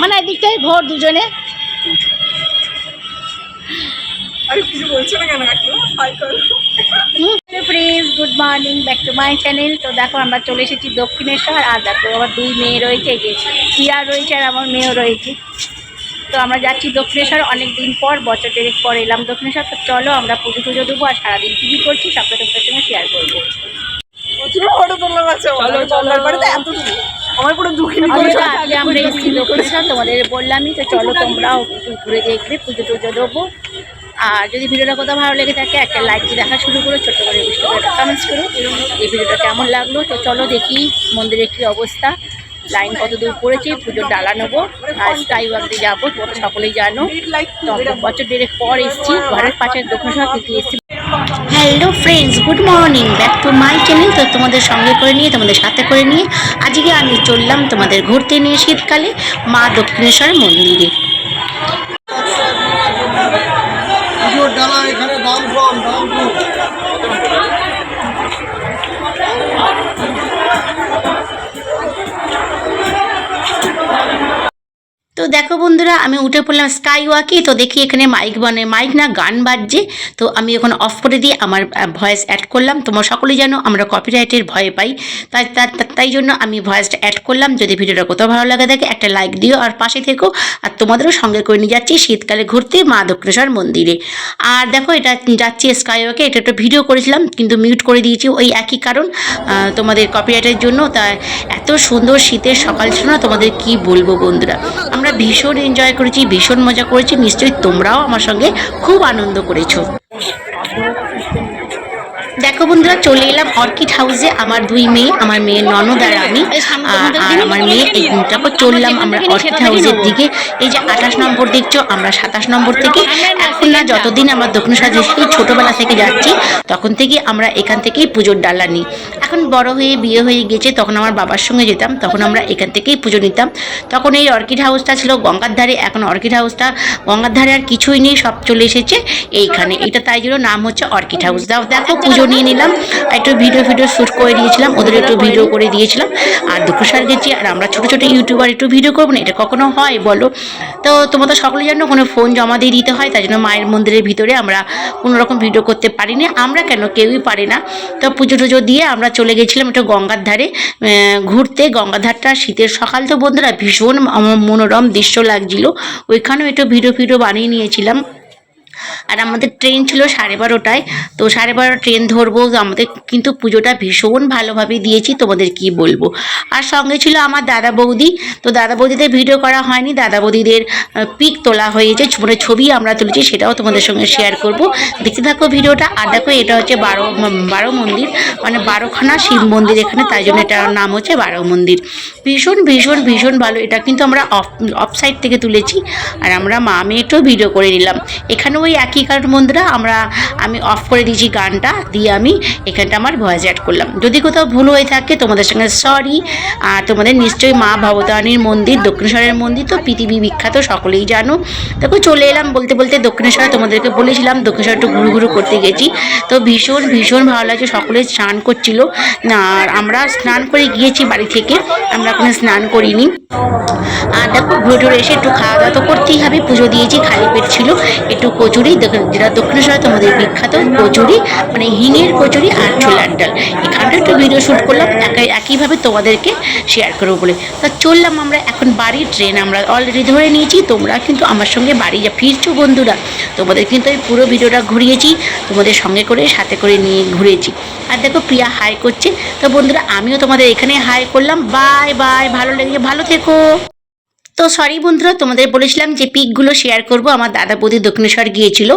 মানে এদিকটাই ঘোর দুজনে। Friends, good morning, back to my channel. তো দেখো আমরা চলে এসেছি দক্ষিণেশ্বর। আর দেখো আমার দুই মেয়ে রয়েছে, এই যে প্রিয়া রয়েছে আর আমার মেয়েও রয়েছে। তো আমরা যাচ্ছি দক্ষিণেশ্বর, অনেক দিন পর, বছর দেড়েক পর এলাম দক্ষিণেশ্বর। তো চলো আমরা পুজো টুজো দেবো আর সারাদিন কী করছি সবটা তোমাদের সঙ্গে শেয়ার করবো। আমরা এসেছি দক্ষিণেশ্বর, তোমাদের বললামই। তো চলো তোমরাও ঘুরে দেখবে, পুজো টুজো দেবো। আর যদি ভিডিওটা কোথাও ভালো লেগে থাকে একটা লাইক দিয়ে দেখা শুরু করো, ছোট্ট করে কমেন্টস করো এই ভিডিওটা কেমন লাগলো। তো চলো দেখি মন্দিরের কী অবস্থা, লাইন কত দূর পড়েছে, পুজোর ডালা নেবো আর স্কাই ওয়াকতে যাবো। তোমরা সকলেই জানো তো আমরা বছর দেড়েক পর এসেছি ঘরের পাশে দক্ষিণেশ্বর কিন্তু এসেছি। Hello friends, good morning, back to my channel. তো তোমাদের সঙ্গে করে নিয়ে, তোমাদের সাথে করে নিয়ে আজকে আমি চললাম তোমাদের ঘুরতে নিয়ে শীতকালে মা দক্ষিণেশ্বর মন্দিরে। এখানে দাম কম, দাম কম। তো দেখো বন্ধুরা, আমি উঠে পড়লাম স্কাই ওয়াকে। তো দেখি এখানে মাইক না গান বাজছে। তো আমি এখন অফ করে দিয়ে আমার ভয়েস অ্যাড করলাম। তোমরা সকলেই জানো আমরা কপিরাইটের ভয় পাই, তাই জন্য আমি ভয়েসটা অ্যাড করলাম। যদি ভিডিওটা কোথাও ভালো লাগে থাকে একটা লাইক দিও আর পাশে থেকো। আর তোমাদেরও সঙ্গে করে নিয়ে যাচ্ছি শীতকালে ঘুরতে মা দক্ষিণেশ্বর মন্দিরে। আর দেখো এটা যাচ্ছি স্কাই ওয়াকে। এটা একটা ভিডিও করেছিলাম কিন্তু মিউট করে দিয়েছি, ওই একই কারণ, তোমাদের কপিরাইটের জন্য। তাই এত সুন্দর শীতের সকাল ছিল না, তোমাদের কি বলবো বন্ধুরা। আমরা ভীষণ এনজয় করেছি, ভীষণ মজা করেছি। নিশ্চয়ই তোমরাও আমার সঙ্গে খুব আনন্দ করেছো। দেখো বন্ধুরা, চলে এলাম অর্কিড হাউসে। আমার দুই মেয়ে, আমার মেয়ের ননদ আর আমি, আর আমার মেয়ে। তারপর চললাম আমরা অর্কিড হাউসের দিকে। এই যে 28 নম্বর দেখছো, আমরা 27 নম্বর থেকে এখন না, যতদিন আমরা দক্ষিণেশ্বর সেই ছোটোবেলা থেকে যাচ্ছি তখন থেকে আমরা এখান থেকেই পুজোর ডালা নিই। এখন বড় হয়ে বিয়ে হয়ে গেছে, তখন আমার বাবার সঙ্গে যেতাম, তখন আমরা এখান থেকেই পুজো নিতাম। তখন এই অর্কিড হাউসটা ছিল গঙ্গার ধারে, এখন অর্কিড হাউসটা গঙ্গার ধারে আর কিছুই নেই, সব চলে এসেছে এইখানে। এটা তাই জন্য নাম হচ্ছে অর্কিড হাউস। দেখো পুজো নিয়ে নিলাম, একটু ভিডিও শ্যুট করে দিয়েছিলাম, ওদের একটু ভিডিও করে দিয়েছিলাম। আর দক্ষিণেশ্বর গেছি, আর আমরা ছোটো ছোটো ইউটিউবার একটু ভিডিও করবো না, এটা কখনো হয় বলো? তো তোমরা তো সকলেই জানো কোনো ফোন জমা দিয়ে দিতে হয়, তাই জন্য মায়ের মন্দিরের ভিতরে আমরা কোনো রকম ভিডিও করতে পারিনি। আমরা কেন, কেউই পারে না। তো পুজো টুজো দিয়ে আমরা চলে গেছিলাম একটু গঙ্গার ধারে ঘুরতে। গঙ্গার ধারটা শীতের সকাল তো বন্ধুরা, ভীষণ মনোরম দৃশ্য লাগছিল। ওইখানেও একটু ভিডিও বানিয়ে নিয়েছিলাম। আর আমাদের ট্রেন ছিল 12:30টায়। তো 12:30 ট্রেন ধরবো। আমাদের কিন্তু পুজোটা ভীষণ ভালোভাবে দিয়েছি, তোমাদের কি বলবো। আর সঙ্গে ছিল আমার দাদা বৌদি। তো দাদা বৌদিদের ভিডিও করা হয়নি, দাদা বৌদিদের পিক তোলা হয়েছে, মানে ছবি আমরা তুলেছি, সেটাও তোমাদের সঙ্গে শেয়ার করব। দেখতে থাকো ভিডিওটা। আর দেখো এটা হচ্ছে বারো মন্দির, মানে 12খানা শিব মন্দির এখানে, তাই জন্য এটার নাম হচ্ছে 12 মন্দির। ভীষণ ভীষণ ভীষণ ভালো। এটা কিন্তু আমরা অফ সাইড থেকে তুলেছি, আর আমরা মা মেয়েটাও ভিডিও করে নিলাম। এখানে ওই একই কারণ বন্ধুরা, আমি অফ করে দিয়েছি গানটা, দিয়ে আমি এখানটা আমার ভয়েস অ্যাড করলাম। যদি কোথাও ভুল হয়ে থাকে তোমাদের সঙ্গে সরি। আর তোমাদের নিশ্চয়ই মা ভবতারিণীর মন্দির, দক্ষিণেশ্বরের মন্দির তো পৃথিবী বিখ্যাত, সকলেই জানো। দেখো চলে এলাম বলতে বলতে দক্ষিণেশ্বরে। তোমাদেরকে বলেছিলাম দক্ষিণেশ্বর একটু ঘুরু করতে গেছি। তো ভীষণ ভীষণ ভালো লাগছে, সকলে স্নান করছিল। আর আমরা স্নান করে গিয়েছি বাড়ি থেকে, আমরা কোনো স্নান করিনি। আর দেখো ঘুরে এসে একটু খাওয়া দাওয়া তো করতেই হবে, পুজো দিয়েছি, খালি পেট ছিল। একটু কচুরি, যেটা দক্ষিণেশ্বরে তোমাদের বিখ্যাত কচুরি, মানে হিঙের কচুরি আর ছোলার ডাল। এখানটা একটু ভিডিও শ্যুট করলাম, একইভাবে তোমাদেরকে শেয়ার করবো বলে। তা চললাম আমরা এখন বাড়ি। ট্রেন আমরা অলরেডি ধরে নিয়েছি, তোমরা কিন্তু আমার সঙ্গে বাড়ি ফিরছো বন্ধুরা। তোমাদের কিন্তু এই পুরো ভিডিওটা ঘুরিয়েছি, তোমাদের সঙ্গে করে সাথে করে নিয়ে ঘুরেছি। আর দেখো প্রিয়া হাই করছে। তো বন্ধুরা আমিও তোমাদের এখানে হাই করলাম। বাই বাই, ভালো লেগে ভালো থেকো। তো সরি বন্ধুরা, তোমাদের বলেছিলাম যে পিকগুলো শেয়ার করব। আমার দাদা বৌদি দক্ষিণেশ্বর গিয়েছিল,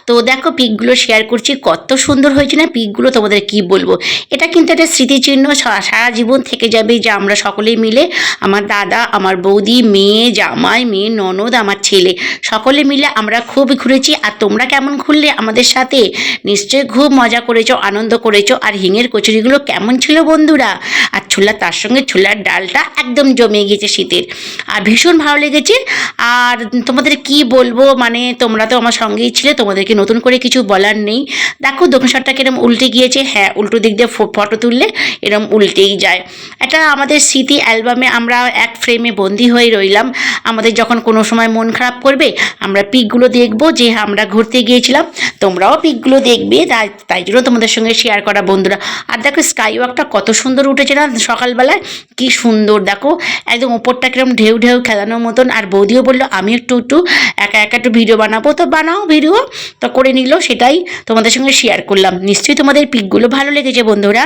তো দেখো পিকগুলো শেয়ার করছি, কত সুন্দর হয়েছে না পিকগুলো, তোমাদের কি বলবো। এটা কিন্তু একটা স্মৃতিচিহ্ন, সারা জীবন থেকে যাবে, যে আমরা সকলেই মিলে, আমার দাদা, আমার বৌদি, মেয়ে জামাই, মেয়ে ননদ, আমার ছেলে, সকলে মিলে আমরা খুব ঘুরেছি। আর তোমরা কেমন ঘুরলে আমাদের সাথে? নিশ্চয়ই খুব মজা করেছো, আনন্দ করেছো। আর হিঙের কচুরিগুলো কেমন ছিল বন্ধুরা, আর তার সঙ্গে ছোলার ডালটা একদম জমে গিয়েছে শীতের। আর ভীষণ ভালো লেগেছে। আর তোমাদের কি বলবো, মানে তোমরা তো আমার সঙ্গেই ছিলে, তোমাদেরকে নতুন করে কিছু বলার নেই। দেখো দোকানটা কিরম উল্টে গিয়েছে, হ্যাঁ উল্টো দিক দিয়ে ফটো তুললে এরম উল্টেই যায়। এটা আমাদের স্মৃতি অ্যালবামে আমরা এক ফ্রেমে বন্দি হয়ে রইলাম। আমাদের যখন কোনো সময় মন খারাপ করবে আমরা পিকগুলো দেখবো যে আমরা ঘুরতে গিয়েছিলাম, তোমরাও পিকগুলো দেখবে, তাই জন্য তোমাদের সঙ্গে শেয়ার করা বন্ধুরা। আর দেখো স্কাই ওয়াকটা কত সুন্দর উঠেছে না সকালবেলায়, কি সুন্দর দেখো, একদম ওপরটা কিরম ঢেউ ঢেউ খেলানোর মতন। আর বৌদিও বললো আমি একটু একা একা একটু ভিডিও বানাবো, তো বানাও ভিডিও, তো করে নিল, সেটাই তোমাদের সঙ্গে শেয়ার করলাম। নিশ্চয়ই তোমাদের পিকগুলো ভালো লেগেছে বন্ধুরা।